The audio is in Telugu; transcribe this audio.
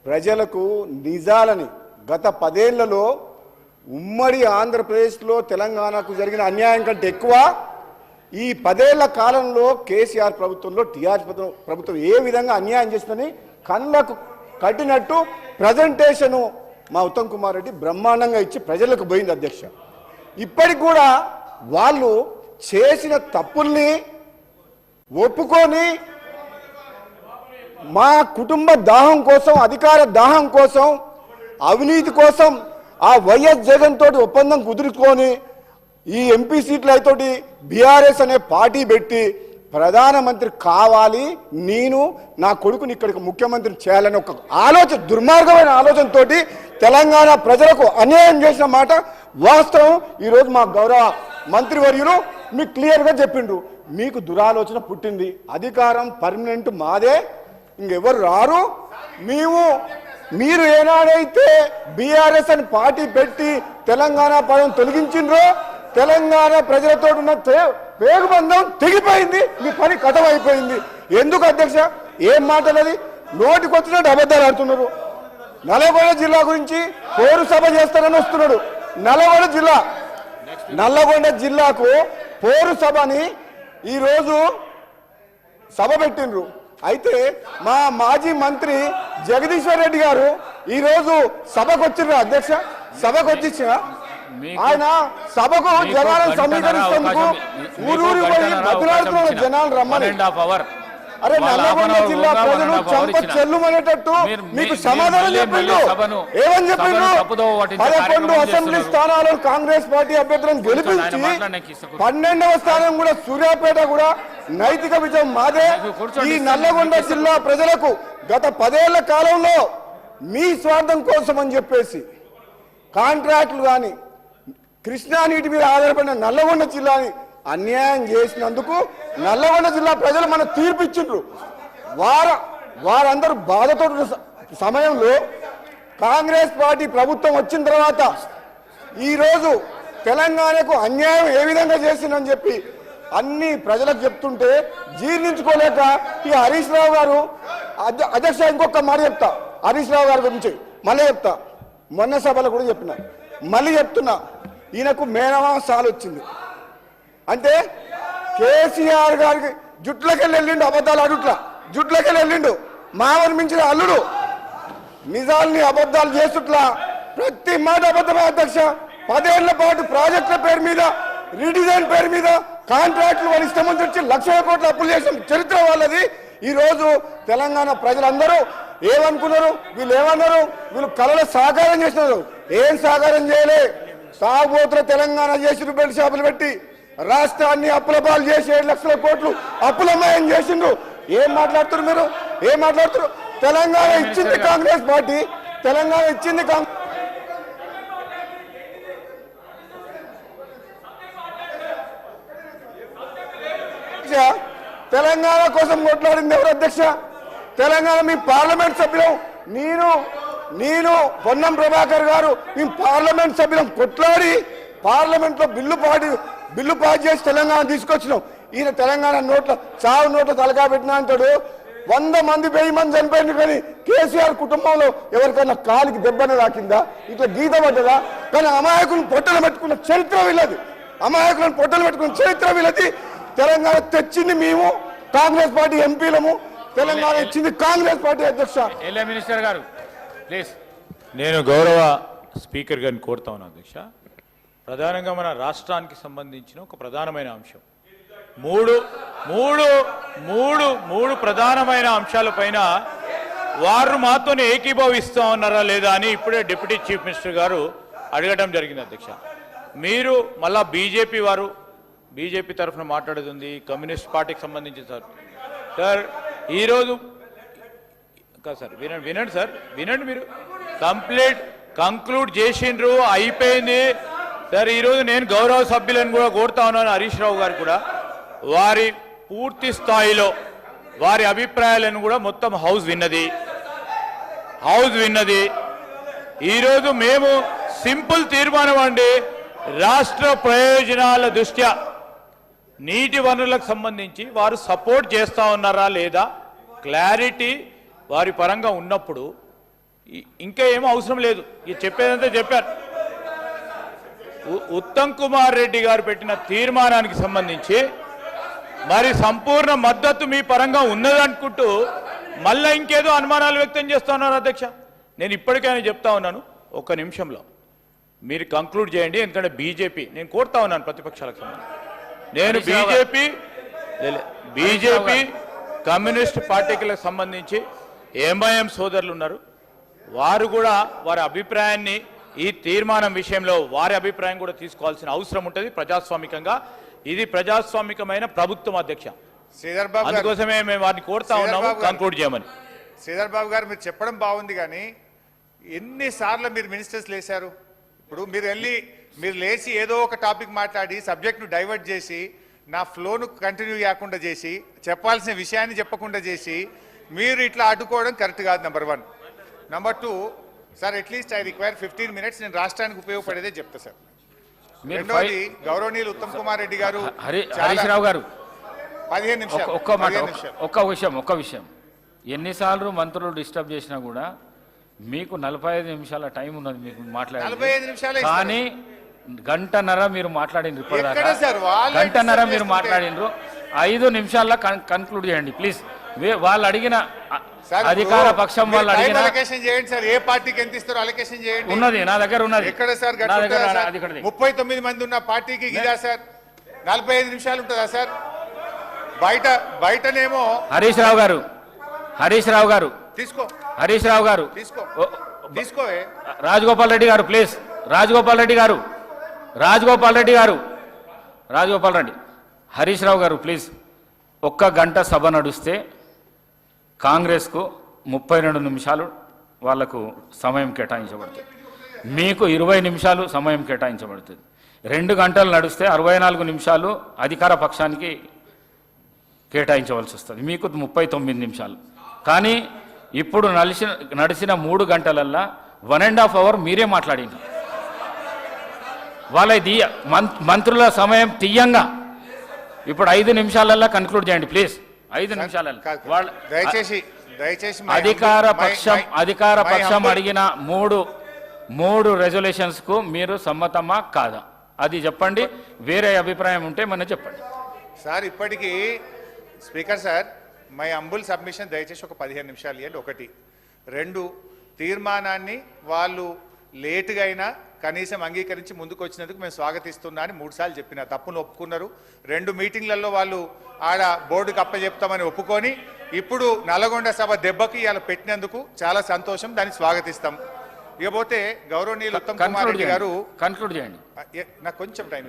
ప్రజలకు నిజాలని గత 10 ఏళ్లలో ఉమ్మడి ఆంధ్రప్రదేశ్లో తెలంగాణకు జరిగిన అన్యాయం కంటే ఎక్కువ ఈ 10 ఏళ్ల కాలంలో కేసీఆర్ ప్రభుత్వంలో టీఆర్ఎస్ ప్రభుత్వం ఏ విధంగా అన్యాయం చేస్తుందని కళ్ళకు కట్టినట్టు ప్రజెంటేషను మా ఉత్తమ్ కుమార్ రెడ్డి బ్రహ్మాండంగా ఇచ్చి ప్రజలకు పోయింది అధ్యక్ష. ఇప్పటికి కూడా వాళ్ళు చేసిన తప్పుల్ని ఒప్పుకొని మా కుటుంబ దాహం కోసం, అధికార దాహం కోసం, అవినీతి కోసం ఆ వైఎస్ జగన్ తోటి ఒప్పందం కుదుర్చుకొని ఈ ఎంపీ సీట్లతోటి బీఆర్ఎస్ అనే పార్టీ పెట్టి ప్రధానమంత్రి కావాలి, నేను నా కొడుకుని ఇక్కడికి ముఖ్యమంత్రిని చేయాలని ఒక ఆలోచన, దుర్మార్గమైన ఆలోచనతోటి తెలంగాణ ప్రజలకు అన్యాయం చేసిన మాట వాస్తవం. ఈరోజు మా గౌరవ మంత్రివర్యులు మీకు క్లియర్గా చెప్పిండ్రు, మీకు దురాలోచన పుట్టింది, అధికారం పర్మనెంట్ మాదే, ఇంకెవరు రారు. మీరు ఏనాడైతే బీఆర్ఎస్ అని పార్టీ పెట్టి తెలంగాణ పదం తొలగించిండ్రో తెలంగాణ ప్రజలతో ఉన్న పేగుబంధం తెగిపోయింది, మీ పని కథం అయిపోయింది. ఎందుకు అధ్యక్ష ఏం మాటలది? నోటికొచ్చినట్టు అబద్ధాలు ఆడుతున్నారు. నల్లగొండ జిల్లా గురించి పోరు సభ చేస్తారని వస్తున్నాడు. నల్లగొండ జిల్లాకు పోరు సభని ఈరోజు సభ పెట్టిండ్రు. అయితే మా మాజీ మంత్రి జగదీశ్వర్ రెడ్డి గారు ఈరోజు సభకు వచ్చిండ్రు అధ్యక్ష. సభకు వచ్చిన ఆయన సభకు జనాలను సమీకరిస్తేందుకు ఊరూరి పోయి బతిలాడుతున్న జనాలు రమ్మని. అరే నల్లగొండ జిల్లా ప్రజలు చంప చెల్లుమనేటట్టు మీకు సమాధానం చెప్పిండు. ఏమని చెప్పిండు? 11 అసెంబ్లీ స్థానాలను కాంగ్రెస్ పార్టీ అభ్యర్థులను గెలిపించి 12వ స్థానం కూడా సూర్యాపేట కూడా నైతిక విజయం మాదే. ఈ నల్లగొండ జిల్లా ప్రజలకు గత 10 ఏళ్ల కాలంలో మీ స్వార్థం కోసం అని చెప్పేసి కాంట్రాక్టులు కానీ కృష్ణా నీటి మీద ఆధారపడిన నల్లగొండ జిల్లాని అన్యాయం చేసినందుకు నల్లగొండ జిల్లా ప్రజలు మన తీర్పిచ్చిండ్రు. వారందరూ బాధతో సమయంలో కాంగ్రెస్ పార్టీ ప్రభుత్వం వచ్చిన తర్వాత ఈరోజు తెలంగాణకు అన్యాయం ఏ విధంగా చేసిందని చెప్పి అన్ని ప్రజలకు చెప్తుంటే జీర్ణించుకోలేక ఈ హరీష్ రావు గారు అధ్యక్ష ఇంకొక మాట చెప్తా హరీష్ రావు గారి గురించి మళ్ళీ చెప్తా. మొన్న సభలో కూడా చెప్పిన, మళ్ళీ చెప్తున్నా, ఈయనకు మేనమాసాలు వచ్చింది అంటే కేసీఆర్ గారికి జుట్లకెళ్ళి వెళ్ళిండు, అబద్ధాలు అడుట్లా జుట్లకెళ్ళి వెళ్ళిండు, మావని మించిన అల్లుడు, నిజాల్ని అబద్ధాలు చేస్తుట్లా ప్రతి మాట అబద్ధమే అధ్యక్ష. 10 ఏళ్ల పాటు ప్రాజెక్టుల పేరు మీద, రీడిజైన్ పేరు మీద కాంట్రాక్టులు వాళ్ళు ఇష్టం వచ్చి 1,00,000 కోట్ల అప్పులు చేసిన చరిత్ర వాళ్ళది. ఈరోజు తెలంగాణ ప్రజలందరూ ఏమనుకున్నారు? వీళ్ళు ఏమన్నారు? వీళ్ళు కళలో సాకారం చేసినారు. ఏం సాకారం చేయలే, తాగుబోతుల తెలంగాణ చేసి బెల్ట్ షాపులు పెట్టి రాష్ట్రాన్ని అప్పుల పాలు చేసి 7 లక్షల కోట్లు అప్పులమయం చేసిండ్రు. ఏం మాట్లాడుతున్నారు మీరు? ఏం మాట్లాడుతున్నారు? తెలంగాణ ఇచ్చింది కాంగ్రెస్ పార్టీ, తెలంగాణ ఇచ్చింది తెలంగాణ కోసం కొట్లాడింది ఎవరు అధ్యక్ష? తెలంగాణ మీ పార్లమెంట్ సభ్యులం, నేను పొన్నం ప్రభాకర్ గారు మీ పార్లమెంట్ సభ్యులం కొట్లాడి పార్లమెంట్లో బిల్లు పాస్ చేసి తెలంగాణ తీసుకొచ్చినాం. ఈయన తెలంగాణ చావు నోట్ల తలకా పెట్టినా అంటాడు. 100 మంది 1000 మంది చనిపోయింది, కానీ కేసీఆర్ కుటుంబంలో ఎవరికైనా కాలికి దెబ్బన రాకిందా, ఇట్లా గీత పడ్డదా? కానీ అమాయకులను పొట్టలు పెట్టుకున్న చరిత్ర వీళ్ళది, అమాయకులను పొట్టలు పెట్టుకున్న చరిత్ర వీళ్ళది. తెలంగాణ తెచ్చింది మేము కాంగ్రెస్ పార్టీ ఎంపీలము, తెలంగాణ ఇచ్చింది కాంగ్రెస్ పార్టీ అధ్యక్ష. మినిస్టర్ గారు ప్లీజ్. నేను గౌరవ స్పీకర్ గారిని కోరుతా ఉన్నాను అధ్యక్ష. ప్రధానంగా మన రాష్ట్రానికి సంబంధించిన ఒక ప్రధానమైన అంశం, మూడు ప్రధానమైన అంశాలపైన వారు మాతోనే ఏకీభవిస్తా ఉన్నారా లేదా అని ఇప్పుడే డిప్యూటీ చీఫ్ మినిస్టర్ గారు అడగడం జరిగింది అధ్యక్ష. మీరు మళ్ళా బీజేపీ తరఫున మాట్లాడుతుంది, కమ్యూనిస్ట్ పార్టీకి సంబంధించి సార్ ఈరోజు సార్ వినండి సార్, మీరు కంక్లూడ్ చేసిండ్రు, అయిపోయింది సార్. ఈరోజు నేను గౌరవ సభ్యులను కూడా కోరుతా ఉన్నాను, హరీష్ రావు గారు కూడా వారి పూర్తి స్థాయిలో వారి అభిప్రాయాలను కూడా మొత్తం హౌస్ విన్నది. ఈరోజు మేము సింపుల్ తీర్మానం అండి, రాష్ట్ర ప్రయోజనాల దృష్ట్యా నీటి వనరులకు సంబంధించి వారు సపోర్ట్ చేస్తా ఉన్నారా లేదా క్లారిటీ వారి పరంగా ఉన్నప్పుడు ఇంకా ఏమో అవసరం లేదు, ఇది చెప్పేదంతా చెప్పారు. ఉత్తమ్ కుమార్ రెడ్డి గారు పెట్టిన తీర్మానానికి సంబంధించి మరి సంపూర్ణ మద్దతు మీ పరంగా ఉన్నదనుకుంటూ మళ్ళీ ఇంకేదో అనుమానాలు వ్యక్తం చేస్తా ఉన్నారు అధ్యక్ష. నేను ఇప్పటికైనా చెప్తా ఉన్నాను, ఒక్క నిమిషంలో మీరు కంక్లూడ్ చేయండి. ఎందుకంటే బీజేపీ, నేను కోరుతా ఉన్నాను ప్రతిపక్షాలకు సంబంధించి, నేను బీజేపీ కమ్యూనిస్ట్ పార్టీలకు సంబంధించి ఎంఐఎం సోదరులు ఉన్నారు, వారు కూడా వారి అభిప్రాయాన్ని ఈ తీర్మానం విషయంలో వారి అభిప్రాయం కూడా తీసుకోవాల్సిన అవసరం ఉంటుంది ప్రజాస్వామికంగా. ఇది ప్రజాస్వామికమైన ప్రభుత్వం అధ్యక్ష, శ్రీధర్ బాబు అందుకోసమే మేము వారిని కోరుతా ఉన్నాము కంక్లూడ్ చేయమని. శ్రీధర్ బాబు గారు మీరు చెప్పడం బాగుంది, కానీ ఎన్నిసార్లు మీరు మినిస్టర్స్ లేశారు? ఇప్పుడు మీరు లేచి ఏదో ఒక టాపిక్ మాట్లాడి సబ్జెక్ట్ను డైవర్ట్ చేసి నా ఫ్లోను కంటిన్యూ చేయకుండా చేసి చెప్పాల్సిన విషయాన్ని చెప్పకుండా చేసి మీరు ఇట్లా అడ్డుకోవడం కరెక్ట్ కాదు. Number 1. Number 2, sir at least I require 15 minutes, నేను రాష్ట్రానికి ఉపయోగపడేదే చెప్తా సార్. రెండోది, గౌరవనీయులు ఉత్తమ్ కుమార్ రెడ్డి గారు, హరీష్ రావు గారు 15 నిమిషాలు. ఒక్క విషయం, ఎన్నిసార్లు మంత్రులు డిస్టర్బ్ చేసినా కూడా మీకు 45 నిమిషాల టైం ఉన్నది మీకు 45 నిమిషాలే మాట్లాడాలి. కానీ గంటన్నర మీరు మాట్లాడినరు, ఎక్కడ సార్? వాళ్ళే గంటన్నర disturb మీరు చేస్తుంటే. మాట్లాడినరు. 5 నిమిషాల్లో కన్క్లూడ్ చేయండి ప్లీజ్. వాళ్ళు అడిగిన సార్, అధికార పక్షం వాళ్ళు మీరు అడిగిన టైం అలొకేషన్ చేయండి సార్. ఏ పార్టీకి ఎంత ఇస్తారో అలొకేషన్ చేయండి. ఉన్నది నా దగ్గర ఉన్నది. ఎక్కడ సార్? నా దగ్గర గట్ల అది ఇక్కడది. 39 మంది ఉన్న పార్టీకి ఇదా సార్ 45 నిమిషాలు ఉంటుందా సార్? బయటనేమో హరీష్ రావు గారు తీసుకో తీసుకోవే. రాజగోపాల్ రెడ్డి గారు ప్లీజ్. రాజగోపాల్ రెడ్డి, హరీష్ రావు గారు ప్లీజ్. 1 గంట సభ నడుస్తే కాంగ్రెస్కు 32 నిమిషాలు వాళ్లకు సమయం కేటాయించబడుతుంది, మీకు 20 నిమిషాలు సమయం కేటాయించబడుతుంది. 2 గంటలు నడిస్తే 64 నిమిషాలు అధికార పక్షానికి కేటాయించవలసి వస్తుంది, మీకు 39 నిమిషాలు. కానీ ఇప్పుడు నడిచిన 3 గంటలల్లా 1.5 hour మీరే మాట్లాడినారు. వాళ్ళ మంత్రుల సమయం తీయంగా ఇప్పుడు 5 నిమిషాలల్లా కన్క్లూడ్ చేయండి ప్లీజ్. 5 నిమిషాలల్లో వాళ్ళ దయచేసి అధికార పక్షం అడిగిన మూడు రెజల్యూషన్స్ కు మీరు సమ్మతమా కాదా అది చెప్పండి. వేరే అభిప్రాయం ఉంటే మన చెప్పండి సార్. ఇప్పటికీ స్పీకర్ సార్, మై అంబుల్ సబ్మిషన్ దయచేసి ఒక 15 నిమిషాలు ఇవ్వండి. 1. 2, తీర్మానాన్ని వాళ్ళు లేటుగా అయినా కనీసం అంగీకరించి ముందుకు వచ్చినందుకు మేము స్వాగతిస్తున్నా అని 3 సార్లు చెప్పిన, తప్పును ఒప్పుకున్నారు. 2 మీటింగ్లలో వాళ్ళు ఆడ బోర్డుకి అప్పచెప్తామని ఒప్పుకొని ఇప్పుడు నల్గొండ సభ దెబ్బకి ఇవాళ పెట్టినందుకు చాలా సంతోషం, దాన్ని స్వాగతిస్తాం. ఇకపోతే గౌరవనీయులు ఉత్తమ్ కుమార్ రెడ్డి గారు కన్క్లూడ్ చేయండి. నాకు కొంచెం టైం